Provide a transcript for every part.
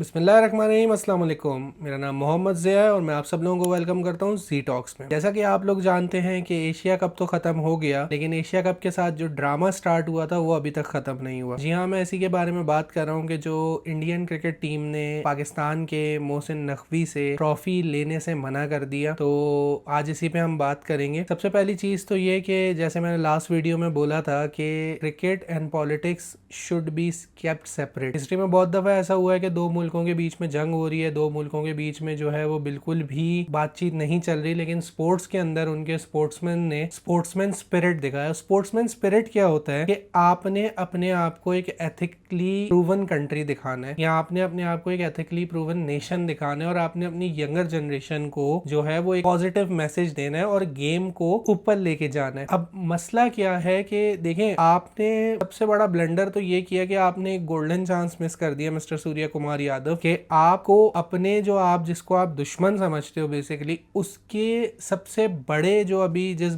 बिस्मिल्लाहिर्रहमानिर्रहीम, अस्सलाम वालेकुम। मेरा नाम मोहम्मद ज़िया है और मैं आप सब लोगों को वेलकम करता हूँ जी टॉक्स में। जैसा कि आप लोग जानते हैं कि एशिया कप तो ख़त्म हो गया, लेकिन एशिया कप के साथ जो ड्रामा स्टार्ट हुआ था वो अभी तक ख़त्म नहीं हुआ। जी हाँ, मैं इसी के बारे में बात कर रहा हूँ कि जो इंडियन क्रिकेट टीम ने पाकिस्तान के मोहसिन नकवी से ट्रॉफी लेने से मना कर दिया, तो आज इसी पे हम बात करेंगे। सबसे पहली चीज़ तो ये कि जैसे मैंने लास्ट वीडियो में बोला था कि cricket and politics should be kept separate. History में बहुत दफ़ा ऐसा हुआ है कि दो मुल्कों के बीच में जंग हो रही है, दो मुल्कों के बीच में जो है वो बिल्कुल भी बातचीत नहीं चल रही, लेकिन स्पोर्ट्स के अंदर उनके स्पोर्ट्समैन ने स्पोर्ट्समैन स्पिरिट दिखाया। स्पोर्ट्समैन स्पिरिट क्या होता है कि आपने अपने आप को एक एथिकली प्रूवन कंट्री दिखाना है, या आपने अपने आप को एक एथिकली प्रूवन नेशन दिखाना है, और आपने अपनी यंगर जनरेशन को जो है वो एक पॉजिटिव मैसेज देना है और गेम को ऊपर लेके जाना है। अब मसला क्या है कि देखें, आपने सबसे बड़ा ब्लंडर तो ये किया कि आपने एक गोल्डन चांस मिस कर दिया मिस्टर सूर्य कुमार यादव के आपको अपने जो आप जिसको आप दुश्मन समझते हो बेसिकली उसके सबसे बड़े जो अभी जिस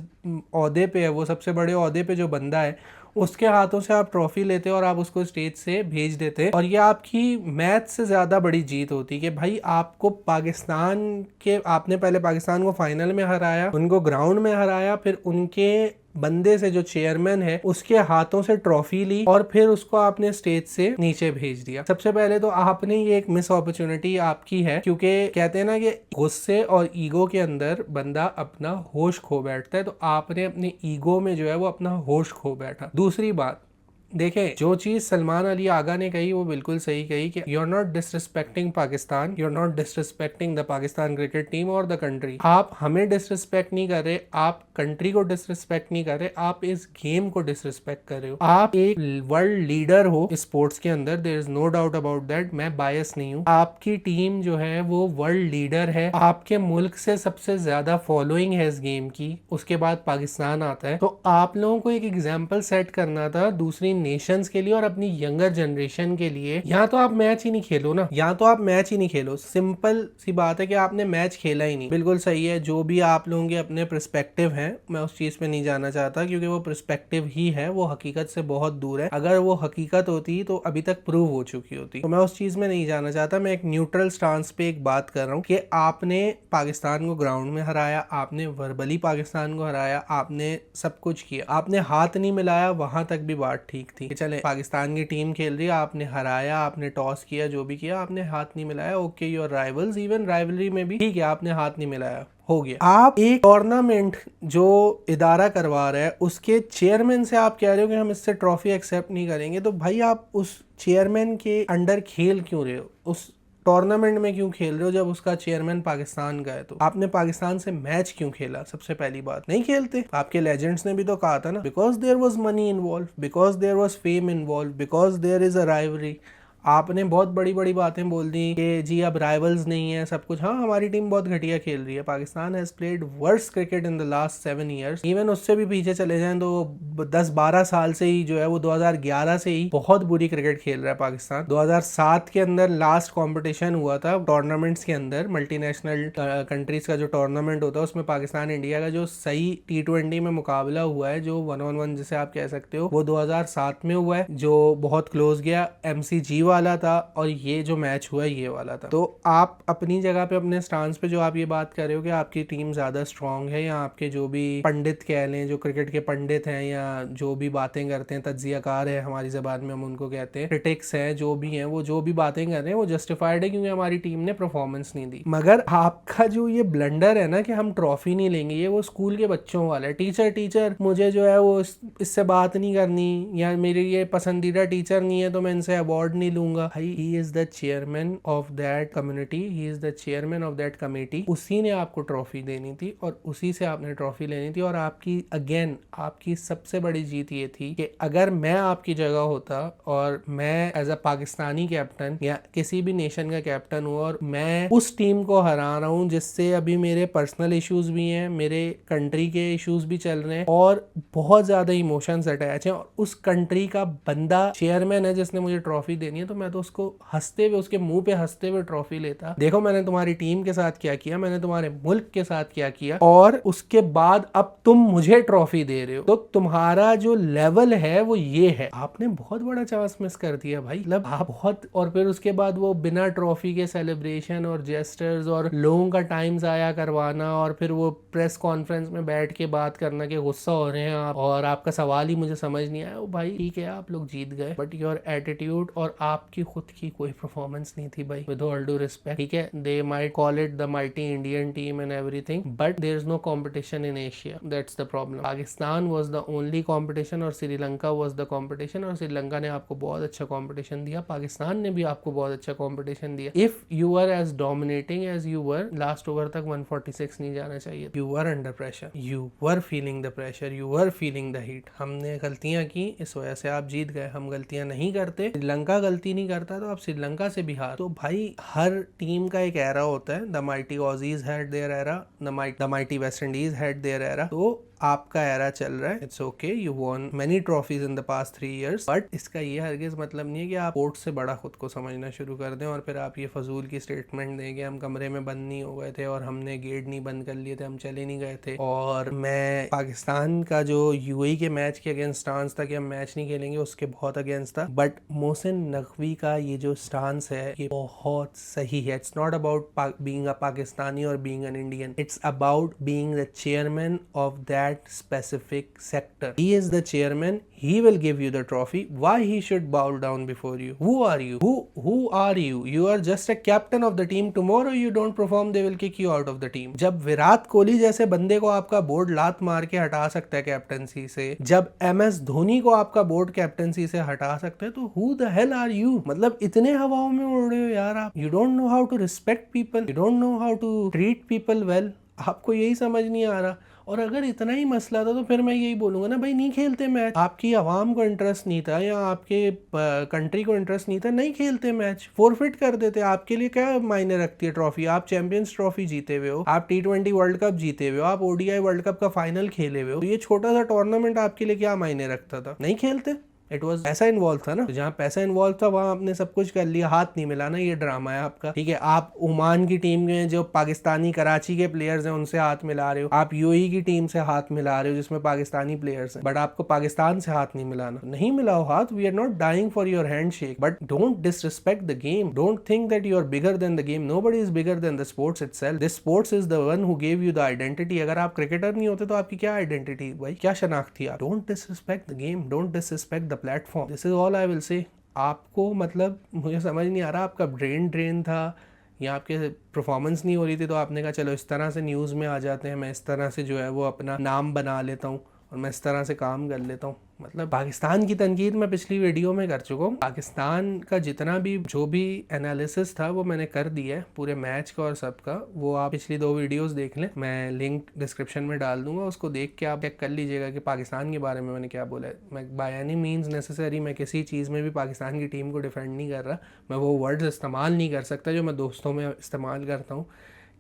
ओहदे पे है, वो सबसे बड़े ओहदे पे जो बंदा है उसके हाथों से आप ट्रॉफी लेते और आप उसको स्टेज से भेज देते, और ये आपकी मैच से ज़्यादा बड़ी जीत होती कि भाई आपको पाकिस्तान के आपने पहले पाकिस्तान को फाइनल में हराया, उनको ग्राउंड में हराया, फिर उनके बंदे से जो चेयरमैन है उसके हाथों से ट्रॉफी ली और फिर उसको आपने स्टेज से नीचे भेज दिया। सबसे पहले तो आपने ये एक मिस अपॉर्चुनिटी आपकी है, क्योंकि कहते हैं ना कि गुस्से और ईगो के अंदर बंदा अपना होश खो बैठता है, तो आपने अपने ईगो में जो है वो अपना होश खो बैठा। दूसरी बात देखें, जो चीज सलमान अली आगा ने कही वो बिल्कुल सही कही कि you are not disrespecting Pakistan, you are not disrespecting the Pakistan cricket team और द कंट्री। आप हमें डिसरिस्पेक्ट नहीं कर रहे, आप कंट्री को डिसरिस्पेक्ट नहीं कर रहे, आप इस गेम को डिसरिस्पेक्ट कर रहे हो। आप एक वर्ल्ड लीडर हो स्पोर्ट्स के अंदर, there is no doubt about that, मैं बायस नहीं हूँ। आपकी टीम जो है वो वर्ल्ड लीडर है, आपके मुल्क से सबसे ज्यादा फॉलोइंग है इस गेम की, उसके बाद पाकिस्तान आता है, तो आप लोगों को एक एग्जाम्पल सेट करना था दूसरी नेशंस के लिए और अपनी यंगर जनरेशन के लिए। या तो आप मैच ही नहीं खेलो ना, या तो आप मैच ही नहीं खेलो, सिंपल सी बात है कि आपने मैच खेला ही नहीं। बिल्कुल सही है, जो भी आप लोगों के अपने पर्सपेक्टिव हैं, मैं उस चीज पे नहीं जाना चाहता क्योंकि वो पर्सपेक्टिव ही है, वो हकीकत से बहुत दूर है। अगर वो हकीकत होती तो अभी तक प्रूव हो चुकी होती, तो मैं उस चीज में नहीं जाना चाहता। मैं एक न्यूट्रल स्टांस पे एक बात कर रहा हूँ कि आपने पाकिस्तान को ग्राउंड में हराया, आपने वर्बली पाकिस्तान को हराया, आपने सब कुछ किया, आपने हाथ नहीं मिलाया, वहां तक भी बात ठीक थी। चले पाकिस्तान की टीम खेल रही है, आपने हराया, आपने टॉस किया, जो भी किया, आपने हाथ नहीं मिलाया, okay your rivals, even rivalry में भी ठीक है, आपने हाथ नहीं मिलाया, हो गया। आप एक टूर्नामेंट जो इदारा करवा रहा है उसके चेयरमैन से आप कह रहे हो कि हम इससे ट्रॉफी एक्सेप्ट नहीं करेंगे, तो भाई आप उस चेयरमैन के अंडर खेल क्यों रहे हो, उस टूर्नामेंट में क्यों खेल रहे हो जब उसका चेयरमैन पाकिस्तान का है? तो आपने पाकिस्तान से मैच क्यों खेला? सबसे पहली बात, नहीं खेलते। आपके लेजेंड्स ने भी तो कहा था ना, because there was money involve, because there was fame involve, because there is a rivalry. आपने बहुत बड़ी बड़ी बातें बोल दी कि जी अब राइवल्स नहीं है, सब कुछ। हाँ, हमारी टीम बहुत घटिया खेल रही है, Pakistan has played worst cricket in the last 7 years, even उससे भी पीछे चले जाएं तो 10-12 साल से ही जो है वो 2011 से ही बहुत बुरी क्रिकेट खेल रहा है पाकिस्तान। 2007 के अंदर लास्ट कॉम्पिटिशन हुआ था टूर्नामेंट्स के अंदर, मल्टीनेशनल कंट्रीज का जो टूर्नामेंट होता है उसमें पाकिस्तान इंडिया का जो सही T20 में मुकाबला हुआ है, जो 1-on-1 जिसे आप कह सकते हो, वो 2007 में हुआ है, जो बहुत क्लोज गया, MCG वाला था, और ये जो मैच हुआ ये वाला था। तो आप अपनी जगह पे अपने स्टांस पे जो आप ये बात कर रहे हो कि आपकी टीम ज्यादा स्ट्रांग है, या आपके जो भी पंडित कह लें, जो क्रिकेट के पंडित हैं, या जो भी बातें करते हैं, तज्जियाकार है हमारी जबान में हम उनको कहते हैं, क्रिटिक्स हैं, जो भी हैं, वो जो भी बातें कर रहे हैं वो जस्टिफाइड है क्योंकि हमारी टीम ने परफॉर्मेंस नहीं दी। मगर आपका जो ये ब्लंडर है ना कि हम ट्रॉफी नहीं लेंगे, ये वो स्कूल के बच्चों वाला है। टीचर मुझे जो है वो इससे बात नहीं करनी, या मेरी ये पसंदीदा टीचर नहीं है तो मैं इनसे अवार्ड नहीं लूंगा। भाई, he is the chairman of that community, he is the chairman of that committee, उसी ने आपको ट्रॉफी देनी थी और उसी से आपने ट्रॉफी लेनी थी। और आपकी अगेन आपकी सबसे बड़ी जीत ये थी कि अगर मैं आपकी जगह होता और मैं एज अ पाकिस्तानी कैप्टन या किसी भी नेशन का कैप्टन हूँ और मैं उस टीम को हरा रहा हूँ जिससे अभी मेरे पर्सनल इश्यूज भी हैं, मेरे कंट्री के इश्यूज भी चल रहे हैं और बहुत ज्यादा इमोशंस अटैच हैं, और उस कंट्री का बंदा चेयरमैन है जिसने मुझे ट्रॉफी देनी है, तो तो मैं तो उसको हंसते हुए, उसके मुंह पे हंसते हुए ट्रॉफी लेता। देखो मैंने तुम्हारी टीम के साथ क्या किया, मैंने तुम्हारे मुल्क के साथ क्या किया, और उसके बाद अब तुम मुझे ट्रॉफी दे रहे हो। तो तुम्हारा जो लेवल है वो ये है। आपने बहुत बड़ा चांस मिस कर दिया भाई, मतलब आप बहुत। और फिर उसके बाद वो बिना ट्रॉफी के सेलिब्रेशन और जेस्टर्स और लोगों का टाइम जाया करवाना, और फिर वो प्रेस कॉन्फ्रेंस में बैठ के बात करना कि गुस्सा हो रहे हैं आप और आपका सवाल ही मुझे समझ नहीं आया। ओ भाई ठीक है आप लोग जीत गए, बट योर एटीट्यूड और आपकी खुद की कोई परफॉर्मेंस नहीं थी भाई, विद ऑल ड्यू रिस्पेक्ट। ठीक है, they might call it the mighty Indian team and everything, but there is no competition in Asia, that's the problem. Pakistan was the only competition और श्रीलंका वाज द कंपटीशन, और श्रीलंका ने आपको बहुत अच्छा competition दिया, पाकिस्तान ने भी आपको बहुत अच्छा कंपटीशन दिया। If you are as dominating as you were, last over तक 146 नहीं जाना चाहिए। You were under pressure, you were feeling the pressure, you were feeling the heat. हमने गलतियां की, इस वजह से आप जीत गए। हम गलतियां नहीं करते, श्रीलंका गलती नहीं करता तो आप श्रीलंका से भी हार। तो भाई हर टीम का एक एरा होता है। The mighty Aussies had their era, the mighty West Indies had their era. तो आपका एरा चल रहा है, it's okay, you won many trophies in the past 3 years, but इसका ये हरगिज मतलब नहीं है कि आप स्पोर्ट्स से बड़ा खुद को समझना शुरू कर दें और फिर आप ये फजूल की स्टेटमेंट दें कि हम कमरे में बंद नहीं हो गए थे और हमने गेट नहीं बंद कर लिए थे, हम चले नहीं गए थे। और मैं पाकिस्तान का जो यूएई के मैच के अगेंस्ट स्टांस था कि हम मैच नहीं खेलेंगे, उसके बहुत अगेंस्ट था। बट मोहसिन नकवी का ये जो स्टांस है ये बहुत सही है। It's not about being a Pakistani और being an Indian, it's about being the chairman of that specific sector. He is the chairman, he will give you the trophy. Why he should bow down before you? Who are you? Who are you? You are just a captain of the team. Tomorrow you don't perform, they will kick you out of the team. जब विराट कोहली जैसे बंदे को आपका board लात मार के हटा सकता है कैप्टनसी से, जब MS धोनी को आपका बोर्ड कैप्टनसी से हटा सकते हैं, तो who the hell are you? मतलब इतने हवाओं में उड़ रहे हो यार आप। You don't know how to respect people. You don't know how to treat people well. आपको यही समझ नहीं आ रहा। और अगर इतना ही मसला था तो फिर मैं यही बोलूंगा ना भाई, नहीं खेलते मैच। आपकी आवाम को इंटरेस्ट नहीं था या आपके कंट्री को इंटरेस्ट नहीं था, नहीं खेलते मैच, फोरफिट कर देते। आपके लिए क्या मायने रखती है ट्रॉफी? आप चैंपियंस ट्रॉफी जीते हुए हो, आप T20 वर्ल्ड कप जीते हुए हो, आप ODI वर्ल्ड कप का फाइनल खेले हुए हो, तो ये छोटा सा टूर्नामेंट आपके लिए क्या मायने रखता था? नहीं खेलते। इट वॉज पैसा इन्वॉल्व था ना, तो जहाँ पैसा इन्वॉल्व था वहां आपने सब कुछ कर लिया, हाथ नहीं मिलाना, ये ड्रामा है आपका। ठीक है, आप ओमान की टीम में जो पाकिस्तानी कराची के प्लेयर्स हैं उनसे हाथ मिला रहे हो, आप यूएई की टीम से हाथ मिला रहे हो जिसमें पाकिस्तानी प्लेयर्स हैं, बट आपको पाकिस्तान से हाथ नहीं मिलाना। नहीं मिलाओ हाथ, we are not dying for your handshake, but don't disrespect the game, don't think that you are bigger than the game. Nobody is bigger than the sports itself, this sports is the one who gave you the identity. अगर आप cricketer नहीं होते तो आपकी क्या identity भाई, क्या शनाख्त थी? Don't disrespect the game, don't disrespect the platform, this is all I will say. आपको मतलब मुझे समझ नहीं आ रहा, आपका ब्रेन ड्रेन था या आपके परफॉर्मेंस नहीं हो रही थी तो आपने कहा चलो इस तरह से न्यूज़ में आ जाते हैं, मैं इस तरह से जो है वो अपना नाम बना लेता हूँ और मैं इस तरह से काम कर लेता हूँ। मतलब पाकिस्तान की तनकीद मैं पिछली वीडियो में कर चुका हूँ। पाकिस्तान का जितना भी जो भी एनालिसिस था वो मैंने कर दिया है, पूरे मैच का और सब का। वो आप पिछली 2 वीडियोस देख लें, मैं लिंक डिस्क्रिप्शन में डाल दूंगा, उसको देख के आप चेक कर लीजिएगा कि पाकिस्तान के बारे में मैंने क्या बोला है। मैं बाय एनी मीन्स नेसेसरी मैं किसी चीज़ में भी पाकिस्तान की टीम को डिफेंड नहीं कर रहा, मैं वो वर्ड्स इस्तेमाल नहीं कर सकता जो मैं दोस्तों में इस्तेमाल करता हूँ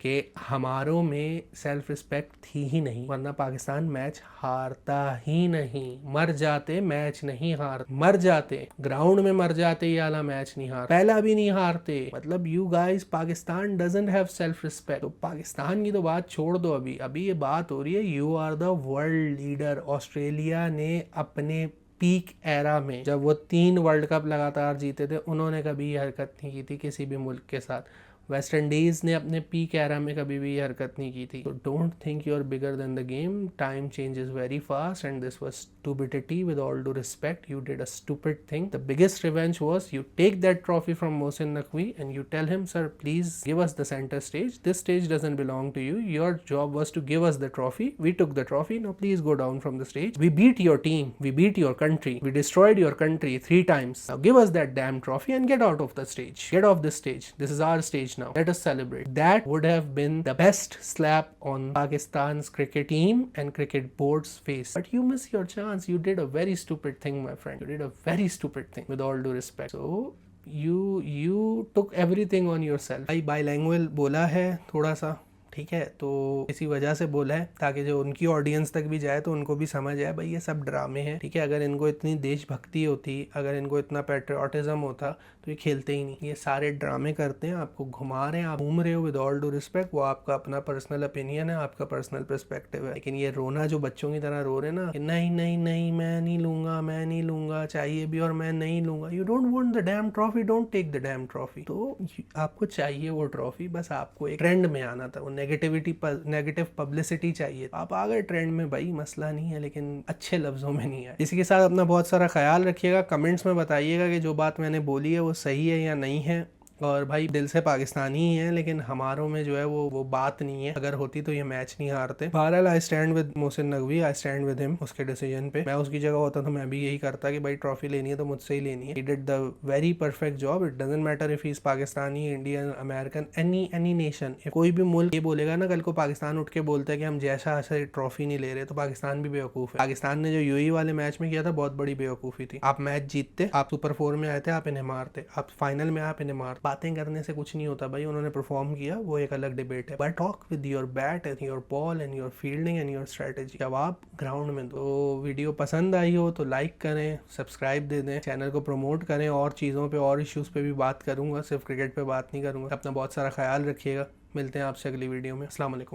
कि हमारों में सेल्फ रिस्पेक्ट थी ही नहीं, वरना पाकिस्तान मैच हारता ही नहीं। मर जाते, मैच नहीं हार, मर जाते, ग्राउंड में मर जाते, ये वाला मैच नहीं हार, पहला भी नहीं हारते। मतलब you guys, Pakistan doesn't have self respect. तो पाकिस्तान की तो बात छोड़ दो, अभी ये बात हो रही है you are the world leader. Australia ने अपने पीक एरा में जब वो 3 वर्ल्ड कप लगातार जीते थे, उन्होंने कभी ये हरकत नहीं की थी किसी भी मुल्क के साथ। वेस्ट इंडीज ने अपने पीक एरा में कभी भी ये हरकत नहीं की थी। तो don't think you are bigger than the game, time changes very fast and this was stupidity with all due respect. You did a stupid thing. The biggest revenge was you take that trophy from Mohsin Naqvi and you tell him, sir, please give us the center stage. This stage doesn't belong to you. Your job was to give us the trophy. We took the trophy. Now please go down from the stage. We beat your team. We beat your country. We destroyed your country 3 times. Now give us that damn trophy and get out of the stage. Get off this stage. This is our stage now. Let us celebrate. That would have been the best slap on Pakistan's cricket team and cricket board's face. But you miss your chance. You did a very stupid thing, my friend. You did a very stupid thing, with all due respect. So you took everything on yourself. भाई bilingual बोला है थोड़ा सा, ठीक है। तो इसी वजह से बोला है ताकि जो उनकी ऑडियंस तक भी जाए तो उनको भी समझ आए भाई ये सब ड्रामे हैं, ठीक है। अगर इनको इतनी देशभक्ति होती, अगर इनको इतना पेट्रियाटिज्म होता तो ये खेलते ही नहीं। ये सारे ड्रामे करते हैं, आपको घुमा रहे हैं, आप घूम रहे हो विद ऑल डू रिस्पेक्ट, वो आपका अपना पर्सनल ओपिनियन है, आपका पर्सनल पर्सपेक्टिव है। लेकिन ये रोना जो बच्चों की तरह रो रहे हैं ना कि नहीं नहीं नहीं मैं नहीं लूंगा, मैं नहीं लूंगा, चाहिए भी और मैं नहीं लूंगा। You don't want the damn trophy, don't take the damn trophy. तो आपको चाहिए वो ट्रॉफी, बस आपको एक ट्रेंड में आना था, वो नेगेटिव पब्लिसिटी चाहिए। आप आ गए ट्रेंड में भाई, मसला नहीं है, लेकिन अच्छे लफ्जों में नहीं है। इसी के साथ अपना बहुत सारा ख्याल रखिएगा। कमेंट्स में बताइएगा कि जो बात मैंने बोली है वो सही है या नहीं है। और भाई दिल से पाकिस्तानी ही है, लेकिन हमारों में जो है वो बात नहीं है। अगर होती तो ये मैच नहीं हारते। बहरहाल I stand with Mohsin Naqvi, I stand with him उसके डिसीजन पे। मैं उसकी जगह होता तो मैं भी यही करता कि भाई ट्रॉफी लेनी है तो मुझसे ही लेनी है। He did the very perfect job. It doesn't matter if he is Pakistani, Indian, American, any nation. कोई भी मुल्क ये बोलेगा ना कल को पाकिस्तान उठ के बोलता है कि हम जैसा ऐसे ट्रॉफी नहीं ले रहे, तो पाकिस्तान भी बेवकूफ है। पाकिस्तान ने जो यूएई वाले मैच में किया था बहुत बड़ी बेवकूफी थी। आप मैच जीतते, आप सुपर 4 में आए थे, आप इन्हें मारते, आप फाइनल में आप इन्हें मारते। बातें करने से कुछ नहीं होता भाई, उन्होंने परफॉर्म किया, वो एक अलग डिबेट है। But talk with your bat and your ball and your fielding and your strategy. जब आप ग्राउंड में तो वीडियो पसंद आई हो तो लाइक करें, सब्सक्राइब दे दें, चैनल को प्रमोट करें। और चीज़ों पे और इश्यूज़ पे भी बात करूंगा, सिर्फ क्रिकेट पे बात नहीं करूंगा। अपना बहुत सारा ख्याल रखिएगा। मिलते हैं आपसे अगली वीडियो में। अस्सलाम वालेकुम।